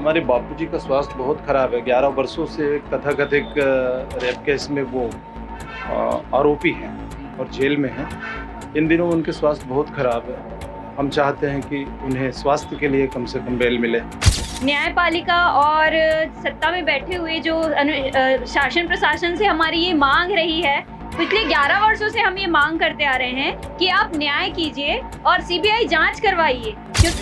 हमारे बापूजी का स्वास्थ्य बहुत खराब है। 11 वर्षों से एक तथाकथित रेप केस में वो आरोपी हैं और जेल में हैं। इन दिनों उनके स्वास्थ्य बहुत खराब है। हम चाहते हैं कि उन्हें स्वास्थ्य के लिए कम से कम बेल मिले। न्यायपालिका और सत्ता में बैठे हुए जो शासन प्रशासन से हमारी ये मांग रही है, पिछले 11 वर्षों से हम ये मांग करते आ रहे हैं कि आप न्याय कीजिए और सीबीआई जांच करवाइए।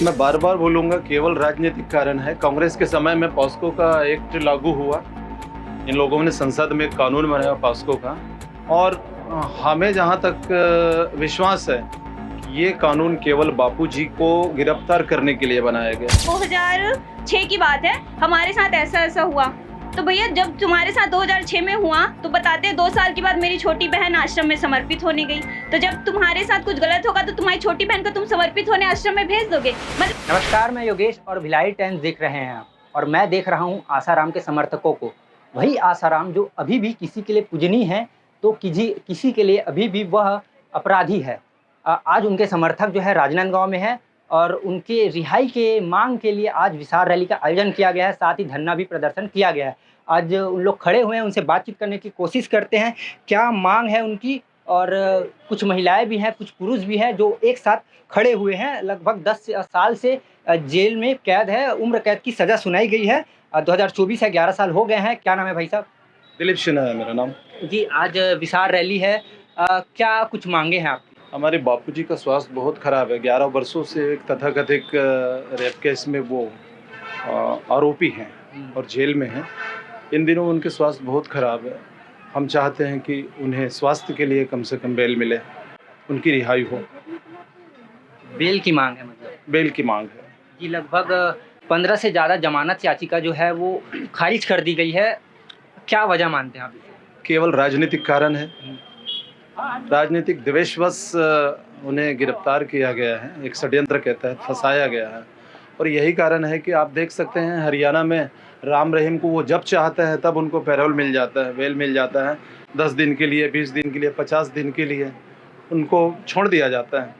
मैं बार बार बोलूँगा, केवल राजनीतिक कारण है। कांग्रेस के समय में पॉस्को का एक्ट लागू हुआ। इन लोगों ने संसद में एक कानून बनाया पॉस्को का, और हमें जहाँ तक विश्वास है ये कानून केवल बापूजी को गिरफ्तार करने के लिए बनाया गया। 2006 की बात है, हमारे साथ ऐसा हुआ। तो भैया जब तुम्हारे साथ 2006 में हुआ तो बताते 2 साल के बाद मेरी छोटी बहन आश्रम में समर्पित होने गई। तो जब तुम्हारे साथ कुछ गलत होगा तो तुम्हारी छोटी बहन को तुम समर्पित होने आश्रम में भेज दोगे? नमस्कार, मैं योगेश और भिलाई टाइम्स देख रहे हैं आप, और मैं देख रहा हूं आसाराम के समर्थकों को। वही आसाराम जो अभी भी किसी के लिए पूजनीय है तो किसी के लिए अभी भी वह अपराधी है। आज उनके समर्थक जो है राजनांदगांव में है और उनके रिहाई के मांग के लिए आज विशाल रैली का आयोजन किया गया है, साथ ही धरना भी प्रदर्शन किया गया है। आज उन लोग खड़े हुए हैं, उनसे बातचीत करने की कोशिश करते हैं क्या मांग है उनकी। और कुछ महिलाएं भी हैं, कुछ पुरुष भी हैं जो एक साथ खड़े हुए हैं। लगभग 10 साल से जेल में कैद है, उम्र कैद की सज़ा सुनाई गई है। 2024 है, 11 साल हो गए हैं। क्या नाम है भाई साहब? दिलीप सिन्हा है मेरा नाम जी। आज विशाल रैली है, क्या कुछ मांगे हैं आपकी? हमारे बापूजी का स्वास्थ्य बहुत खराब है। 11 वर्षों से एक तथाकथित रेप केस में वो आरोपी हैं और जेल में हैं। इन दिनों उनके स्वास्थ्य बहुत खराब है। हम चाहते हैं कि उन्हें स्वास्थ्य के लिए कम से कम बेल मिले, उनकी रिहाई हो। बेल की मांग है? मतलब बेल की मांग है जी। लगभग 15 से ज़्यादा जमानत याचिका जो है वो खारिज कर दी गई है। क्या वजह मानते हैं आप इसे? केवल राजनीतिक कारण है। राजनीतिक द्वेषवश उन्हें गिरफ्तार किया गया है, एक षड्यंत्र के तहत फंसाया गया है। और यही कारण है कि आप देख सकते हैं हरियाणा में राम रहीम को वो जब चाहता है तब उनको पैरोल मिल जाता है, बेल मिल जाता है। 10 दिन के लिए, 20 दिन के लिए, 50 दिन के लिए उनको छोड़ दिया जाता है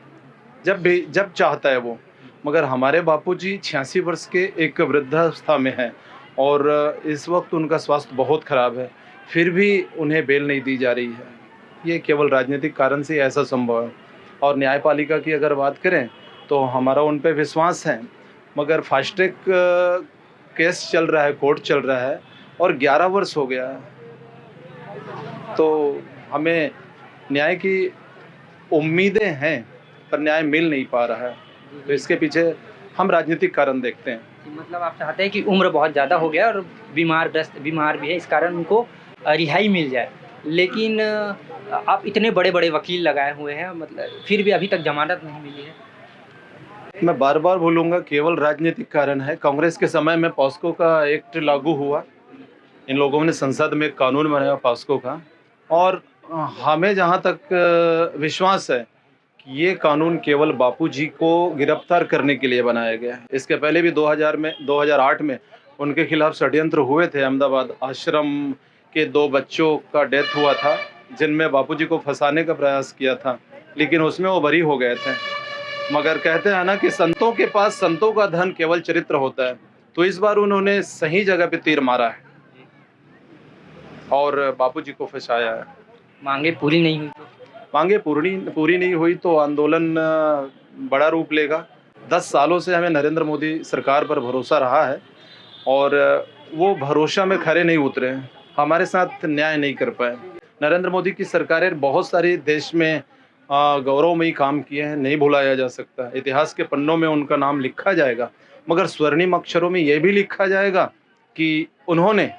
जब चाहता है वो। मगर हमारे बापूजी 86 वर्ष के एक वृद्धावस्था में हैं और इस वक्त उनका स्वास्थ्य बहुत ख़राब है, फिर भी उन्हें बेल नहीं दी जा रही है। ये केवल राजनीतिक कारण से ऐसा संभव है। और न्यायपालिका की अगर बात करें तो हमारा उन पे विश्वास है, मगर फास्ट ट्रैक केस चल रहा है, कोर्ट चल रहा है और 11 वर्ष हो गया है, तो हमें न्याय की उम्मीदें हैं पर न्याय मिल नहीं पा रहा है। तो इसके पीछे हम राजनीतिक कारण देखते हैं। मतलब आप चाहते हैं कि उम्र बहुत ज़्यादा हो गया और बीमार भी है, इस कारण उनको रिहाई मिल जाए। लेकिन आप इतने बड़े बड़े वकील लगाए हुए हैं, मतलब फिर भी अभी तक जमानत नहीं मिली है। मैं बार बार बोलूँगा, केवल राजनीतिक कारण है। कांग्रेस के समय में पॉस्को का एक्ट लागू हुआ। इन लोगों ने संसद में एक कानून बनाया पॉस्को का, और हमें जहाँ तक विश्वास है कि ये कानून केवल बापूजी को गिरफ्तार करने के लिए बनाया गया है। इसके पहले भी 2008 में उनके खिलाफ षड्यंत्र हुए थे। अहमदाबाद आश्रम के 2 बच्चों का डेथ हुआ था जिनमें बापूजी को फंसाने का प्रयास किया था, लेकिन उसमें वो बरी हो गए थे। मगर कहते हैं ना कि संतों के पास संतों का धन केवल चरित्र होता है, तो इस बार उन्होंने सही जगह पे तीर मारा है और बापूजी को फंसाया है। मांगे पूरी नहीं हुई तो? मांगे पूरी नहीं हुई तो आंदोलन बड़ा रूप लेगा। 10 सालों से हमें नरेंद्र मोदी सरकार पर भरोसा रहा है और वो भरोसा में खरे नहीं उतरे हैं, हमारे साथ न्याय नहीं कर पाए। नरेंद्र मोदी की सरकारें बहुत सारी देश में गौरवमयी काम किए हैं, नहीं भुलाया जा सकता। इतिहास के पन्नों में उनका नाम लिखा जाएगा, मगर स्वर्णिम अक्षरों में ये भी लिखा जाएगा कि उन्होंने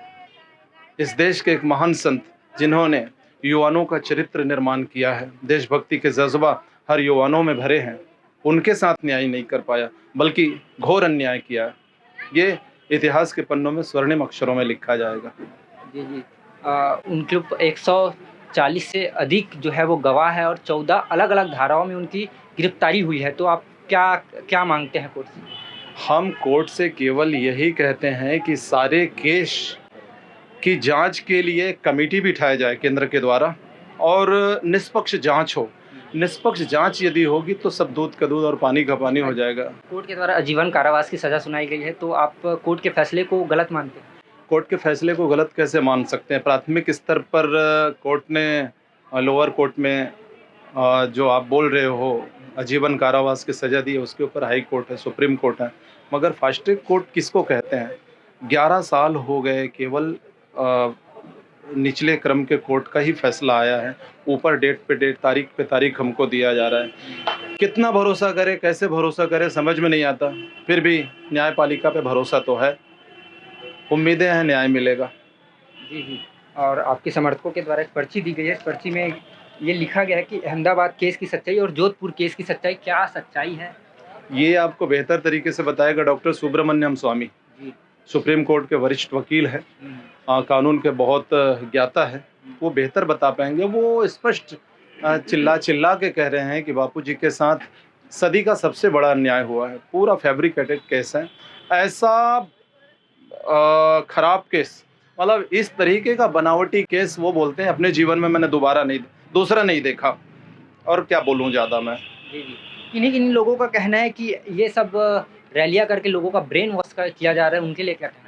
इस देश के एक महान संत, जिन्होंने युवाओं का चरित्र निर्माण किया है, देशभक्ति के जज्बा हर युवाओं में भरे हैं, उनके साथ न्याय नहीं कर पाया बल्कि घोर अन्याय किया। ये इतिहास के पन्नों में स्वर्णिम अक्षरों में लिखा जाएगा। जी। उनके ऊपर 140 से अधिक जो है वो गवाह है और 14 अलग अलग धाराओं में उनकी गिरफ्तारी हुई है। तो आप क्या मांगते हैं कोर्ट से? हम कोर्ट से केवल यही कहते हैं कि सारे केस की जांच के लिए कमेटी बिठाया जाए केंद्र के द्वारा और निष्पक्ष जांच हो। निष्पक्ष जांच यदि होगी तो सब दूध का दूध और पानी का पानी हो जाएगा। कोर्ट के द्वारा आजीवन कारावास की सजा सुनाई गई है, तो आप कोर्ट के फैसले को गलत मानते हैं? कोर्ट के फैसले को गलत कैसे मान सकते हैं? प्राथमिक स्तर पर कोर्ट ने लोअर कोर्ट में जो आप बोल रहे हो आजीवन कारावास की सज़ा दी है, उसके ऊपर हाई कोर्ट है, सुप्रीम कोर्ट है। मगर फास्ट ट्रैक कोर्ट किसको कहते हैं? 11 साल हो गए, केवल निचले क्रम के कोर्ट का ही फैसला आया है। ऊपर डेट पे डेट, तारीख पे तारीख हमको दिया जा रहा है। कितना भरोसा करे, कैसे भरोसा करे, समझ में नहीं आता। फिर भी न्यायपालिका पे भरोसा तो है, उम्मीदें हैं न्याय मिलेगा। जी जी। और आपके समर्थकों के द्वारा एक पर्ची दी गई है, इस पर्ची में ये लिखा गया है कि अहमदाबाद केस की सच्चाई और जोधपुर केस की सच्चाई, क्या सच्चाई है? ये आपको बेहतर तरीके से बताएगा डॉक्टर सुब्रमण्यम स्वामी, जी। सुप्रीम कोर्ट के वरिष्ठ वकील है, कानून के बहुत ज्ञाता है, वो बेहतर बता पाएंगे। वो स्पष्ट चिल्ला चिल्ला के कह रहे हैं कि बापूजी के साथ सदी का सबसे बड़ा अन्याय हुआ है, पूरा फैब्रिकेटेड केस है। ऐसा खराब केस, मतलब इस तरीके का बनावटी केस वो बोलते हैं अपने जीवन में मैंने दूसरा नहीं देखा। और क्या बोलूं ज़्यादा मैं। जी जी। इन्हीं लोगों का कहना है कि ये सब रैलियां करके लोगों का ब्रेन वॉश किया जा रहा है, उनके लिए क्या कहना है?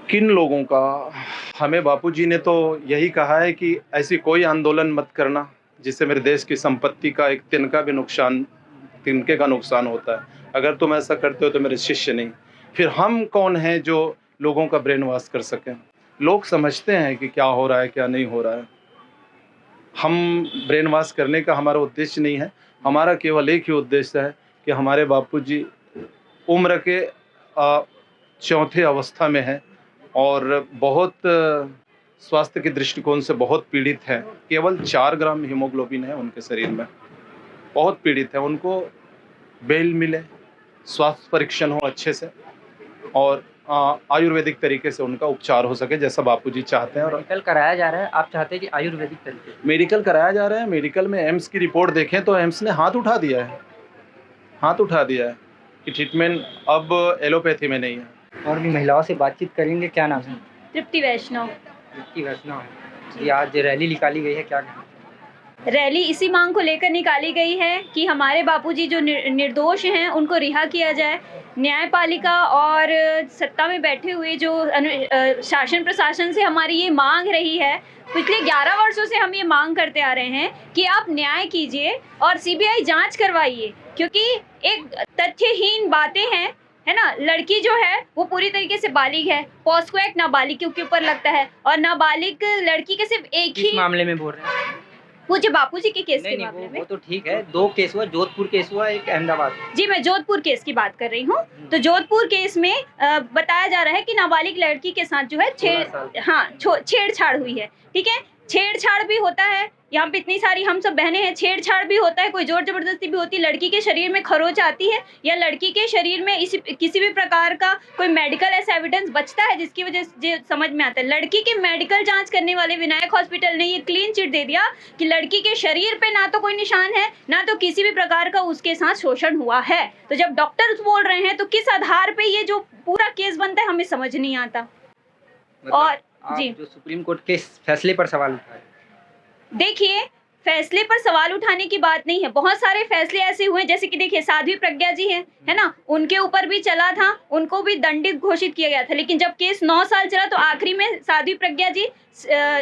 किन लोगों का? हमें बापूजी ने तो यही कहा है कि ऐसी कोई आंदोलन मत करना जिससे मेरे देश की संपत्ति का एक तिनके का नुकसान होता है। अगर तुम ऐसा करते हो तो मेरे शिष्य नहीं। फिर हम कौन हैं जो लोगों का ब्रेन वॉश कर सकें? लोग समझते हैं कि क्या हो रहा है, क्या नहीं हो रहा है। हम ब्रेन वॉश करने का हमारा उद्देश्य नहीं है। हमारा केवल एक ही उद्देश्य है कि हमारे बापूजी उम्र के चौथे अवस्था में है और बहुत स्वास्थ्य के दृष्टिकोण से बहुत पीड़ित है। केवल 4 ग्राम हीमोग्लोबिन है उनके शरीर में, बहुत पीड़ित है। उनको बेल मिले, स्वास्थ्य परीक्षण हो अच्छे से और आयुर्वेदिक तरीके से उनका उपचार हो सके जैसा बापूजी चाहते हैं। और मेडिकल कराया जा रहा है, आप चाहते हैं कि आयुर्वेदिक तरीके से मेडिकल कराया जा रहा है। मेडिकल में एम्स की रिपोर्ट देखें तो एम्स ने हाथ उठा दिया है कि ट्रीटमेंट अब एलोपैथी में नहीं है। और भी महिलाओं से बातचीत करेंगे। क्या नाम है? तृप्ति वैष्णव। तृप्ति वैष्णव है जी। आज रैली निकाली गई है, क्या कहना? रैली इसी मांग को लेकर निकाली गई है कि हमारे बापूजी जो निर्दोष हैं उनको रिहा किया जाए। न्यायपालिका और सत्ता में बैठे हुए जो शासन प्रशासन से हमारी ये मांग रही है, पिछले 11 वर्षों से हम ये मांग करते आ रहे हैं कि आप न्याय कीजिए और सीबीआई जांच करवाइए, क्योंकि एक तथ्यहीन बातें हैं, है ना। लड़की जो है वो पूरी तरीके से बालिग है। पॉस्को एक्ट नाबालिग के ऊपर लगता है और नाबालिग लड़की के सिर्फ एक ही मामले में बोल रहे हैं। वो जो बापूजी के केस के नहीं, मामले में वो तो ठीक है। 2 केस हुआ, जोधपुर केस हुआ, एक अहमदाबाद। जी, मैं जोधपुर केस की बात कर रही हूँ। तो जोधपुर केस में बताया जा रहा है कि नाबालिग लड़की के साथ जो है छेड़छाड़ हुई है। ठीक है, छेड़छाड़ भी होता है। यहाँ पे इतनी सारी हम सब बहनें हैं, छेड़छाड़ भी होता है, कोई जोर जबरदस्ती भी होती है। लड़की के शरीर में खरोच आती है या लड़की के शरीर में किसी भी प्रकार का कोई मेडिकल ऐसा एविडेंस बचता है जिसकी वजह से समझ में आता है। लड़की की मेडिकल जांच करने वाले विनायक हॉस्पिटल ने ये क्लीन चिट दे दिया कि लड़की के शरीर पे ना तो कोई निशान है, ना तो किसी भी प्रकार का उसके साथ शोषण हुआ है। तो जब डॉक्टर्स बोल रहे हैं तो किस आधार पे ये जो पूरा केस बनता है हमें समझ नहीं आता। और जी, जो सुप्रीम कोर्ट के फैसले पर सवाल उठाए, देखिए फैसले पर सवाल उठाने की बात नहीं है। बहुत सारे फैसले ऐसे हुए, जैसे कि देखिए साध्वी प्रज्ञा जी हैं, है ना, उनके ऊपर भी चला था, उनको भी दंडित घोषित किया गया था। लेकिन जब केस 9 साल चला तो आखिरी में साध्वी प्रज्ञा जी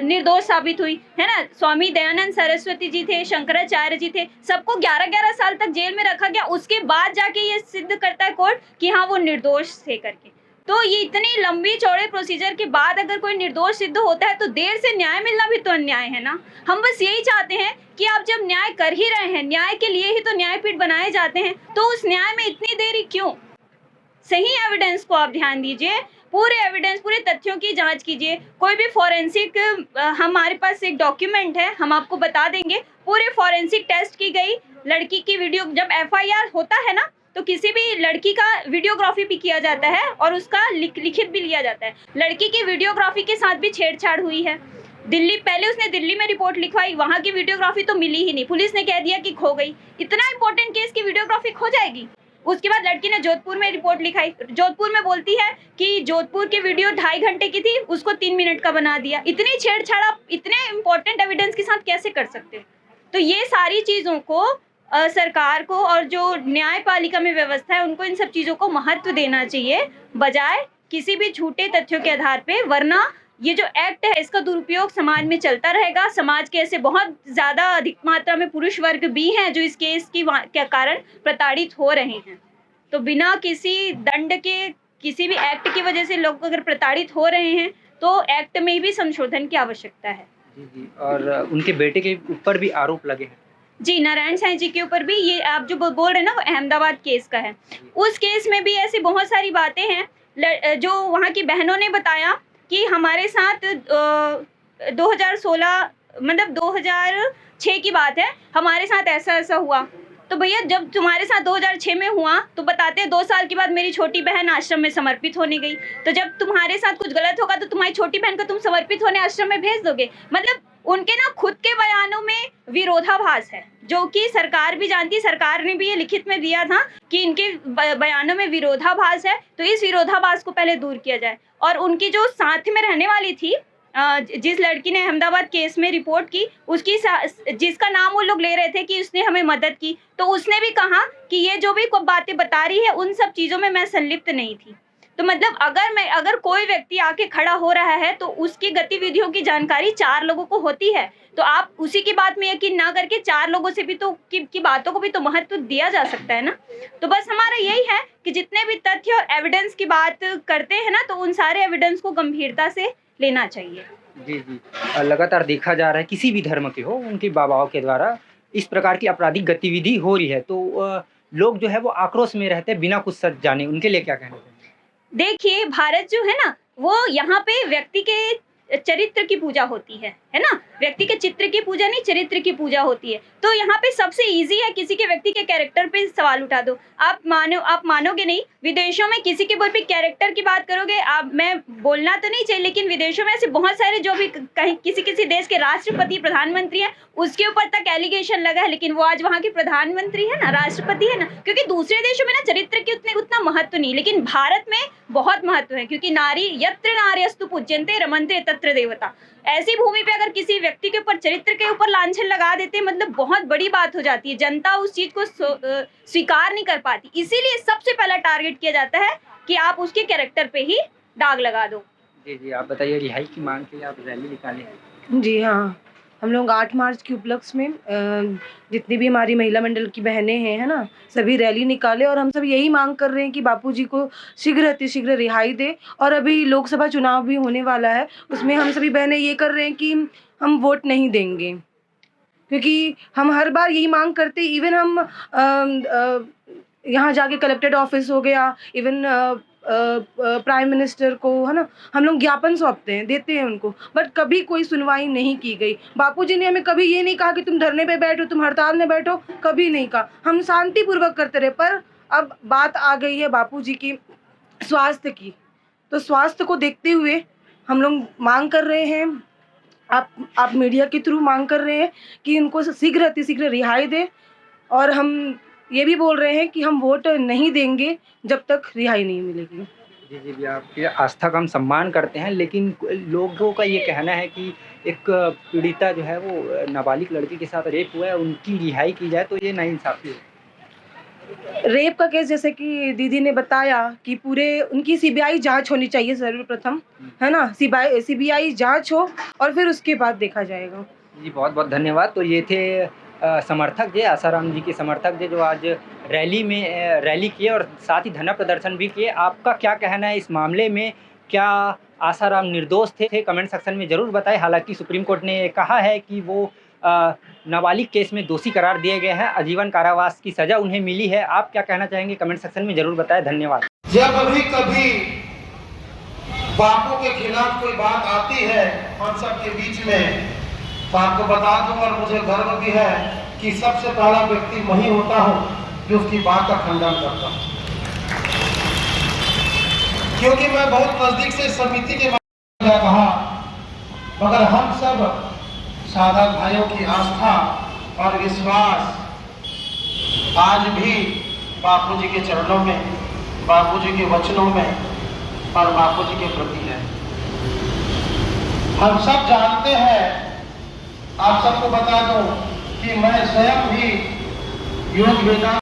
निर्दोष साबित हुई, है ना। स्वामी दयानंद सरस्वती जी थे, शंकराचार्य जी थे, सबको 11-11 साल तक जेल में रखा गया। उसके बाद जाके ये सिद्ध करता है कोर्ट कि हाँ वो निर्दोष थे करके। तो ये इतनी लंबी चौड़े प्रोसीजर के बाद अगर कोई निर्दोष सिद्ध होता है तो देर से न्याय मिलना भी तो अन्याय है ना। हम बस यही चाहते हैं कि आप जब न्याय कर ही रहे हैं, न्याय के लिए ही तो न्यायपीठ बनाए जाते हैं, तो उस न्याय में इतनी देरी क्यों? सही एविडेंस को आप ध्यान दीजिए, पूरे एविडेंस, पूरे तथ्यों की जांच कीजिए। कोई भी फॉरेंसिक, हमारे पास एक डॉक्यूमेंट है, हम आपको बता देंगे। पूरे फॉरेंसिक टेस्ट की गई लड़की की वीडियो। जब FIR होता है ना तो किसी भी लड़की का वीडियोग्राफी भी किया जाता है और उसका लिखित भी लिया जाता है। लड़की की वीडियोग्राफी के साथ भी छेड़छाड़ हुई है। पहले उसने दिल्ली में रिपोर्ट लिखवाई, वहां की वीडियोग्राफी तो मिली ही नहीं, पुलिस ने कह दिया कि खो गई। इतना इंपॉर्टेंट केस की वीडियोग्राफी खो जाएगी? उसके बाद लड़की ने जोधपुर में रिपोर्ट लिखाई, जोधपुर में बोलती है कि जोधपुर की वीडियो 2.5 घंटे की थी, उसको 3 मिनट का बना दिया। इतनी छेड़छाड़ आप इतने इंपॉर्टेंट एविडेंस के साथ कैसे कर सकते हैं? तो ये सारी चीज़ों को सरकार को और जो न्यायपालिका में व्यवस्था है उनको इन सब चीज़ों को महत्व देना चाहिए, बजाय किसी भी झूठे तथ्यों के आधार पे, वरना ये जो एक्ट है इसका दुरुपयोग समाज में चलता रहेगा। समाज के ऐसे बहुत ज़्यादा अधिक मात्रा में पुरुष वर्ग भी हैं जो इस केस के कारण प्रताड़ित हो रहे हैं। तो बिना किसी दंड के, किसी भी एक्ट की वजह से लोग अगर प्रताड़ित हो रहे हैं तो एक्ट में भी संशोधन की आवश्यकता है। जी जी, और उनके बेटे के ऊपर भी आरोप लगे हैं। जी, नारायण साईं जी के ऊपर भी, ये आप जो बोल रहे हैं ना वो अहमदाबाद केस का है। उस केस में भी ऐसी बहुत सारी बातें हैं जो वहाँ की बहनों ने बताया कि हमारे साथ 2016 मतलब 2006 की बात है, हमारे साथ ऐसा ऐसा हुआ। तो भैया जब तुम्हारे साथ 2006 में हुआ तो बताते हैं 2 साल के बाद मेरी छोटी बहन आश्रम में समर्पित होने गई। तो जब तुम्हारे साथ कुछ गलत होगा तो तुम्हारी छोटी बहन को तुम समर्पित होने आश्रम में भेज दोगे। मतलब उनके ना खुद के बयानों में विरोधाभास है, जो कि सरकार भी जानती है। सरकार ने भी ये लिखित में दिया था कि इनके बयानों में विरोधाभास है, तो इस विरोधाभास को पहले दूर किया जाए। और उनकी जो साथ में रहने वाली थी, जिस लड़की ने अहमदाबाद केस में रिपोर्ट की, उसकी जिसका नाम वो लोग ले रहे थे कि उसने हमें मदद की, तो उसने भी कहा कि ये जो भी बातें बता रही है उन सब चीज़ों में मैं संलिप्त नहीं थी। तो मतलब अगर कोई व्यक्ति आके खड़ा हो रहा है तो उसकी गतिविधियों की जानकारी 4 लोगों को होती है, तो आप उसी की बात में यकीन ना करके 4 लोगों से भी तो की बातों को भी तो महत्व दिया जा सकता है ना। तो बस हमारा यही है कि जितने भी तथ्य और एविडेंस की बात करते हैं ना, तो उन सारे एविडेंस को गंभीरता से लेना चाहिए। जी जी, लगातार देखा जा रहा है किसी भी धर्म के हो, उनके बाबाओं के द्वारा इस प्रकार की आपराधिक गतिविधि हो रही है, तो लोग जो है वो आक्रोश में रहते हैं बिना कुछ सच जाने। उनके लिए क्या कहना चाहिए? देखिए, भारत जो है ना, वो यहाँ पे व्यक्ति के चरित्र की पूजा होती है ना। व्यक्ति के चित्र की पूजा नहीं, चरित्र की पूजा होती है। तो यहाँ पे सबसे इजी है किसी के व्यक्ति के कैरेक्टर पे सवाल उठा दो। आप मानोगे नहीं, विदेशों में किसी के भी कैरेक्टर की बात करोगे, मैं बोलना तो नहीं चाहिए, लेकिन विदेशों में ऐसे बहुत सारे जो भी कहीं किसी देश के राष्ट्रपति प्रधानमंत्री हैं, उसके ऊपर तक एलिगेशन लगा है, लेकिन वो आज वहाँ के प्रधानमंत्री है ना, राष्ट्रपति है ना। क्योंकि दूसरे देशों में ना चरित्र की उतना महत्व नहीं, लेकिन भारत में बहुत महत्व है, क्योंकि नारी यत्र नार्यस्तु पूज्यन्ते रमन्ते तत्र देवता। ऐसी भूमि पे अगर किसी व्यक्ति के ऊपर, चरित्र के ऊपर लांछन लगा देते हैं, मतलब बहुत बड़ी बात हो जाती है। जनता उस चीज को स्वीकार नहीं कर पाती, इसीलिए सबसे पहला टारगेट किया जाता है कि आप उसके कैरेक्टर पे ही दाग लगा दो। जी जी, आप बताइए, रिहाई की मांग के लिए आप रैली निकाले? जी हाँ, हम लोग 8 मार्च के उपलक्ष्य में जितनी भी हमारी महिला मंडल की बहनें हैं, है ना, सभी रैली निकाले और हम सब यही मांग कर रहे हैं कि बापूजी को शीघ्र अतिशीघ्र रिहाई दे। और अभी लोकसभा चुनाव भी होने वाला है, उसमें हम सभी बहनें ये कर रहे हैं कि हम वोट नहीं देंगे, क्योंकि हम हर बार यही मांग करते, इवन हम यहाँ जाके कलेक्टेड ऑफिस हो गया, इवन प्राइम मिनिस्टर को, है ना, हम लोग ज्ञापन सौंपते हैं, देते हैं उनको, बट कभी कोई सुनवाई नहीं की गई। बापूजी ने हमें कभी ये नहीं कहा कि तुम धरने पे बैठो, तुम हड़ताल में बैठो, कभी नहीं कहा। हम शांतिपूर्वक करते रहे। पर अब बात आ गई है बापूजी की स्वास्थ्य की, तो स्वास्थ्य को देखते हुए हम लोग मांग कर रहे हैं, आप मीडिया के थ्रू मांग कर रहे हैं कि इनको शीघ्र अतिशीघ्र रिहाई दे। और हम ये भी बोल रहे हैं कि हम वोट नहीं देंगे जब तक रिहाई नहीं मिलेगी। जी जी जी, आपकी आस्था का हम सम्मान करते हैं, लेकिन लोगों का ये कहना है कि एक पीड़िता जो है वो नाबालिग लड़की के साथ रेप हुआ है, उनकी रिहाई की जाए, तो ये नाइंसाफ़ी है। रेप का केस, जैसे कि दीदी ने बताया कि पूरे उनकी सीबीआई जांच होनी चाहिए सर्वप्रथम, है ना, सीबीआई जांच हो और फिर उसके बाद देखा जाएगा। जी, बहुत बहुत धन्यवाद। तो ये थे समर्थक जी, आसाराम जी के समर्थक जी, जो आज रैली किए और साथ ही धरना प्रदर्शन भी किए। आपका क्या कहना है इस मामले में? क्या आसाराम निर्दोष थे? कमेंट सेक्शन में ज़रूर बताएं। हालांकि सुप्रीम कोर्ट ने कहा है कि वो नाबालिग केस में दोषी करार दिए गए हैं, आजीवन कारावास की सज़ा उन्हें मिली है। आप क्या कहना चाहेंगे? कमेंट सेक्शन में ज़रूर बताएं। धन्यवाद। जब भी कभी बापू के खिलाफ कोई बात आती है हम सब के बीच में, तो आपको बता दूं, और मुझे गर्व भी है कि सबसे पहला व्यक्ति वही होता हूं जो उसकी बात का खंडन करता हूं, क्योंकि मैं बहुत नजदीक से समिति के माध्यम से कहा, मगर हम सब साधक भाइयों की आस्था और विश्वास आज भी बापूजी के चरणों में, बापूजी के वचनों में और बापूजी के प्रति है। हम सब जानते हैं, आप सबको बता दूं कि मैं स्वयं भी योग वेदांत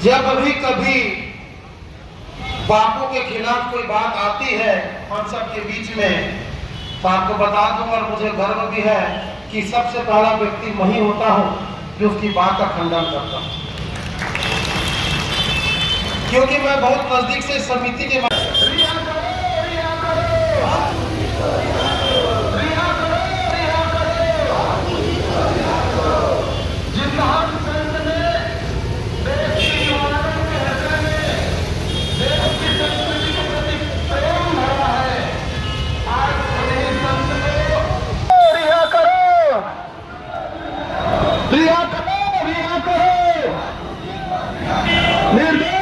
जब भी कभी बापू के खिलाफ कोई बात आती है हम सब के बीच में, तो आपको बता दूं और मुझे गर्व भी है कि सबसे पहला व्यक्ति मैं ही होता हूं जो उसकी बात का खंडन करता हूं, क्योंकि मैं बहुत नजदीक से समिति के निर्देश